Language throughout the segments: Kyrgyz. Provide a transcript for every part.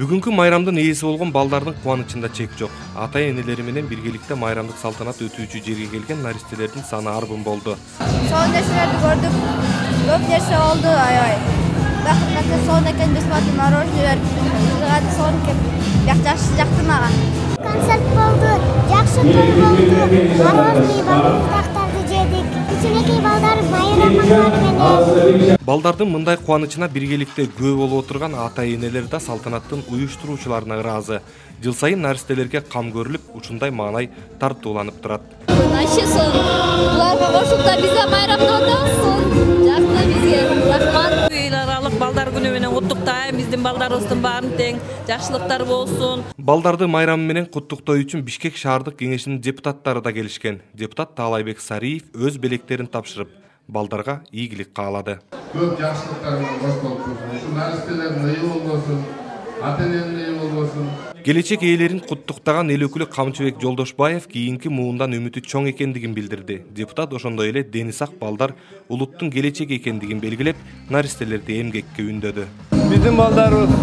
Бүгүнкү майрамдын ээси болгон балдардын кубанычында чек жок. Ата-энелери менен биргеликте майрамдык салтанат өтүүчү жерге келген наристелердин саны арбын болду. Сонун нерселерди көрдүк. Көп нерсе болду, аябай. Бакытта сонун экен, бесплатный мороженое берди. Сонун экен. Жакшы жакты мага. Концерт болду, жакшы той болду. Мороженое балдарды жедик. Кичинекей балдар майрамдары менен. Балдардын мындай кубанычына биргеликте күбө болуп отурган ата-энелер да салтанаттын уюштуруучуларына ыраазы. Жыл сайын наристелерге кам көрүлүп, ушундай маанай тартууланып турат. Вообще сон. Буларга кошуп да биз майрамда отабыз. Жакты бизге. Рахмат. Эл аралык балдар күнү менен куттуктайм. Биздин балдарыбыздын баарын тең жакшылыктар болсун. Балдарды майрамы менен куттуктоо үчүн Бишкек шаардык кеңешинин депутаттары да келишкен. Депутат Таалайбек Сариев өз белектерин тапшырып, балдарга ийгилик каалады. Көп жакшылыктар менен кош болуп турсун. Ушу наристелердин ыйы болбосун, ата-эненин ыйы болбосун. Келечек ээлерин куттуктаган эл өкүлү Камчыбек Жолдошбаев кийинки муундан үмүтү чоң экендигин билдирди. Депутат ошондой эле дени сак балдар улуттун келечеги экендигин белгилеп, наристелерди эмгекке үндөдү. Биздин балдарыбыз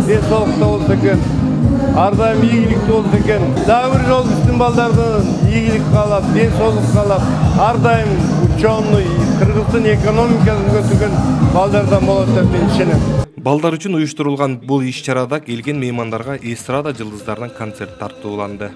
ден соолукта болсо экен, ар дайым ийгиликтүү болсо экен. Дагы бир жолу биздин балдардын ийгилик каалап, ден соолук каалап, ар дайым ученый, Кыргыздын экономикасын көтөргөн балдардан болот деп мен ишенем. Балдар үчүн уюштурулган бул иш-чарада келген меймандарга эстрада жылдыздарынан концерт тартууланды.